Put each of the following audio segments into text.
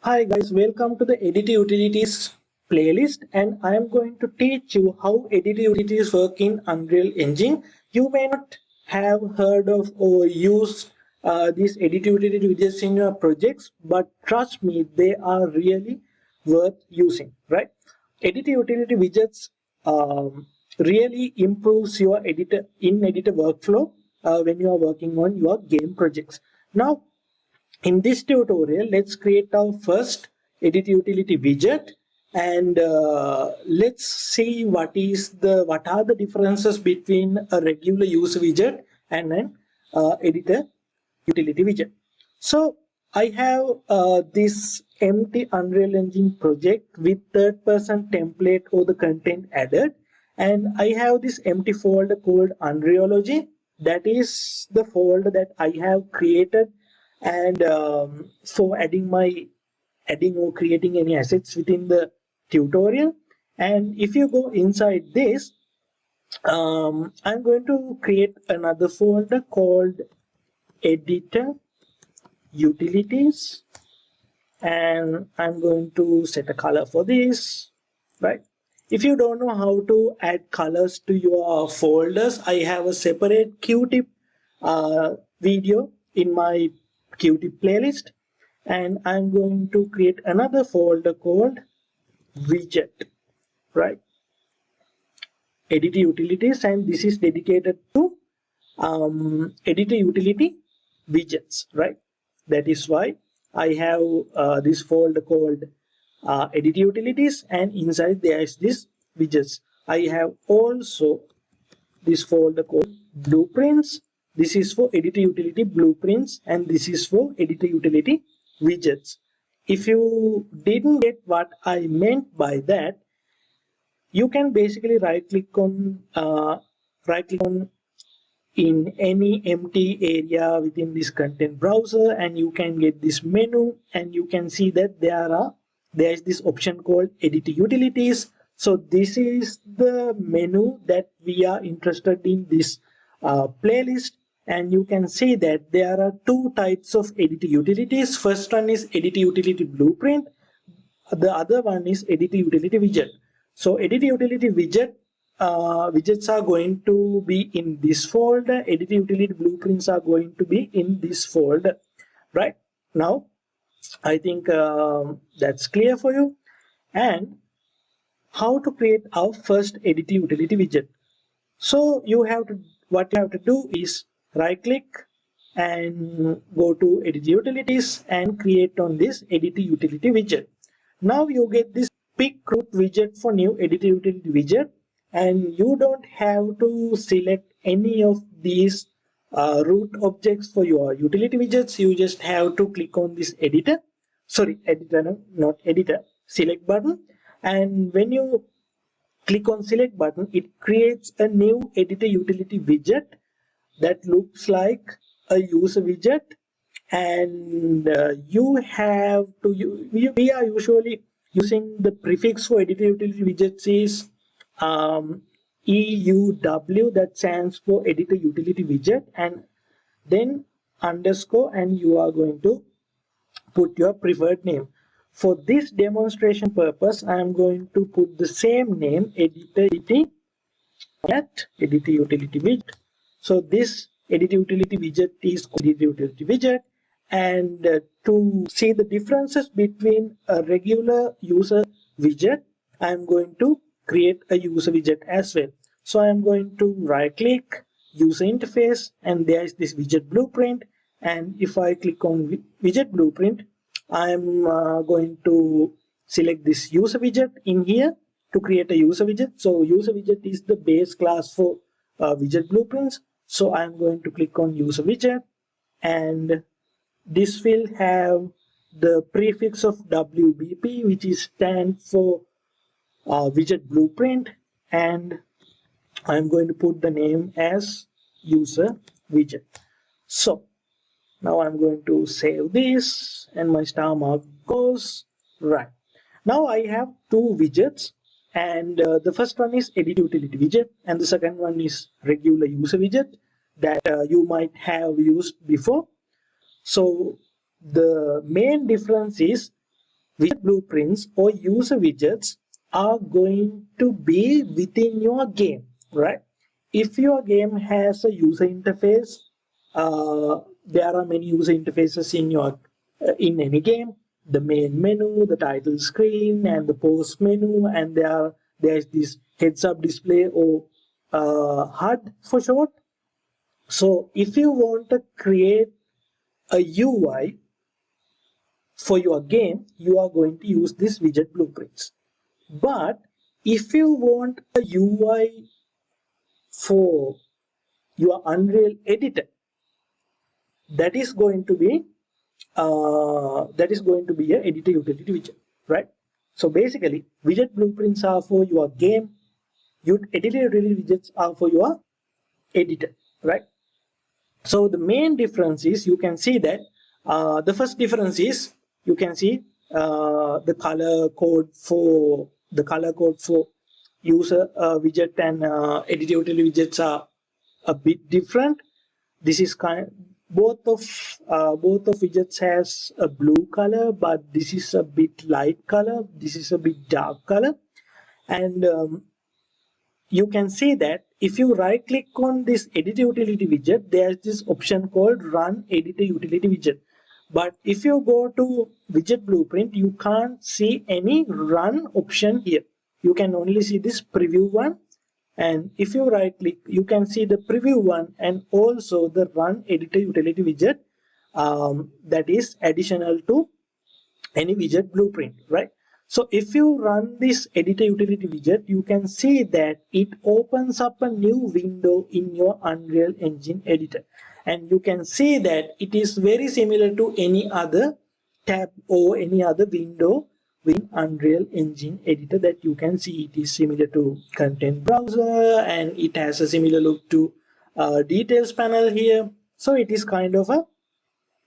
Hi guys, welcome to the Editor Utilities playlist, and I am going to teach you how Editor Utilities work in Unreal Engine. You may not have heard of or used these Editor Utility widgets in your projects, but trust me, they are really worth using, right? Editor Utility widgets really improves your editor workflow when you are working on your game projects. Now, in this tutorial, let's create our first Editor Utility widget, and let's see what are the differences between a regular user widget and an Editor Utility widget. So I have this empty Unreal Engine project with third-person template or the content added, and I have this empty folder called Unrealogy. That is the folder that I have created and for adding or creating any assets within the tutorial. And if you go inside this, I'm going to create another folder called Editor Utilities, and I'm going to set a color for this, right? If you don't know how to add colors to your folders, I have a separate Qtip video in my Qtip playlist, and I'm going to create another folder called widget, right? Editor Utilities, and this is dedicated to Editor Utility Widgets, right? That is why I have this folder called Editor Utilities, and inside there is this widgets. I have also this folder called Blueprints. This is for Editor Utility Blueprints, and this is for Editor Utility Widgets. If you didn't get what I meant by that, you can basically right click on in any empty area within this content browser, and you can get this menu, and you can see that there is this option called Editor Utilities. So this is the menu that we are interested in this playlist, and you can see that there are two types of Editor Utilities. First one is Editor Utility Blueprint, the other one is Editor Utility Widget. So Editor Utility widgets are going to be in this folder. Editor Utility Blueprints are going to be in this folder. Right now, I think that's clear for you. And how to create our first Editor Utility widget. So what you have to do is right click and go to Editor Utilities and create on this Editor Utility widget. Now you get this pick root widget for new Editor Utility widget, and you don't have to select any of these root objects for your utility widgets. You just have to click on this select button, and when you click on select button, it creates a new Editor Utility widget that looks like a user widget, and we are usually using the prefix for Editor Utility Widgets is EUW, that stands for Editor Utility Widget, and then underscore, and you are going to put your preferred name. For this demonstration purpose, I am going to put the same name, Editor Utility Widget. So this Editor Utility Widget is called Editor Utility Widget, and to see the differences between a regular user widget, I am going to create a user widget as well. So I am going to right click user interface, and there is this widget blueprint, and if I click on widget blueprint, I am going to select this user widget in here to create a user widget. So user widget is the base class for widget blueprints. So I'm going to click on user widget, and this will have the prefix of WBP, which is stand for widget blueprint, and I'm going to put the name as user widget. So now I'm going to save this, and my star mark goes right. Now I have two widgets, and the first one is Editor Utility Widget, and the second one is regular user widget that you might have used before. So the main difference is widget blueprints or user widgets are going to be within your game, right? If your game has a user interface, there are many user interfaces in your in any game. The main menu, the title screen, and the post menu, and there's this heads-up display or HUD for short. So if you want to create a UI for your game, you are going to use this widget blueprints. But if you want a UI for your Unreal editor, that is going to be a editor utility widget, right? So basically, widget blueprints are for your game, editor utility widgets are for your editor, right? So the main difference is, you can see that the first difference is, you can see the color code for user widget and editor utility widgets are a bit different. This is both of widgets has a blue color, but this is a bit light color. This is a bit dark color, and you can see that if you right click on this editor utility widget, there's this option called run editor utility widget. But if you go to widget blueprint, you can't see any run option here. You can only see this preview one. And if you right click, you can see the preview one and also the run editor utility widget that is additional to any widget blueprint, right? So if you run this editor utility widget, you can see that it opens up a new window in your Unreal Engine editor. And you can see that it is very similar to any other tab or any other window within Unreal Engine editor that you can see. It is similar to content browser, and it has a similar look to details panel here. So it is kind of a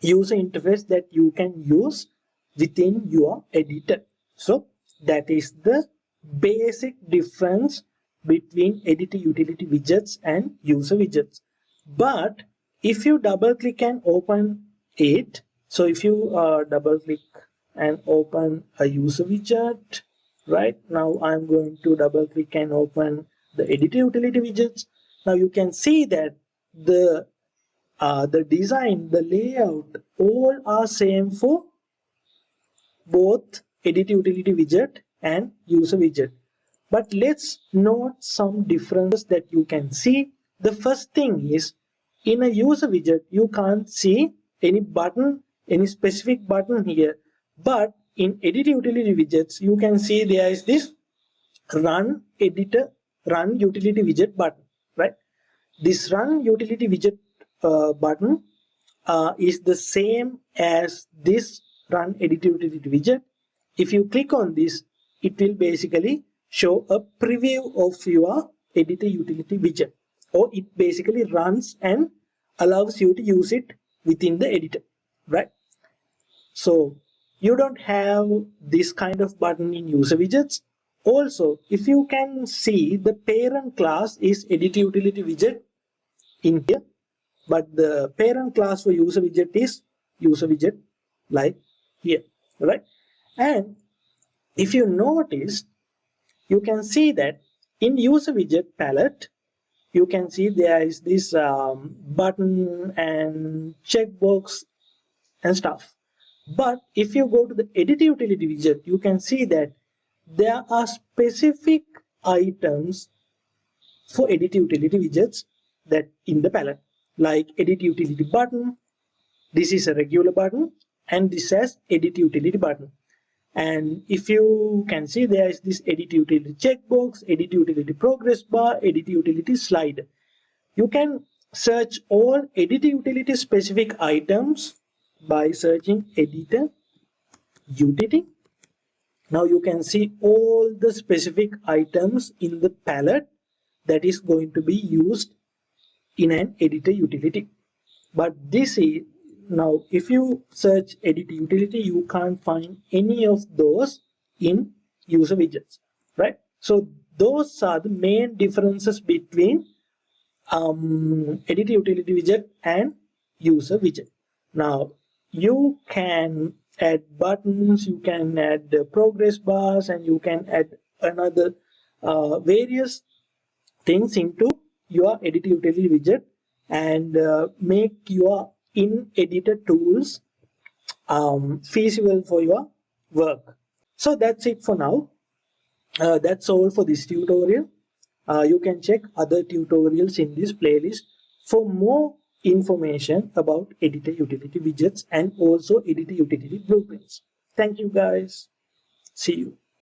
user interface that you can use within your editor. So that is the basic difference between editor utility widgets and user widgets. But if you double click and open it, so if you double click and open a user widget, right now I'm going to double click and open the editor utility widgets. Now you can see that the design, the layout, all are same for both editor utility widget and user widget. But let's note some differences that you can see. The first thing is, in a user widget, you can't see any button, any specific button here. But in editor utility widgets, you can see there is this run utility widget button, right? This run utility widget button is the same as this run editor utility widget. If you click on this, it will basically show a preview of your editor utility widget, or it basically runs and allows you to use it within the editor, right? So you don't have this kind of button in user widgets. Also, if you can see, the parent class is editor utility widget in here, but the parent class for user widget is user widget, like here, right? And if you notice, you can see that in user widget palette, you can see there is this button and checkbox and stuff. But if you go to the editor utility widget, you can see that there are specific items for editor utility widgets that in the palette, like edit utility button. This is a regular button, and this has edit utility button. And if you can see, there is this edit utility checkbox, edit utility progress bar, edit utility slider. You can search all editor utility specific items by searching editor utility. Now you can see all the specific items in the palette that is going to be used in an editor utility. But this is, now if you search editor utility, you can't find any of those in user widgets, right? So those are the main differences between editor utility widget and user widget. Now you can add buttons, you can add progress bars, and you can add another various things into your Editor Utility widget and make your in-editor tools feasible for your work. So that's it for now. That's all for this tutorial. You can check other tutorials in this playlist for more information about Editor Utility Widgets and also Editor Utility Blueprints. Thank you guys. See you.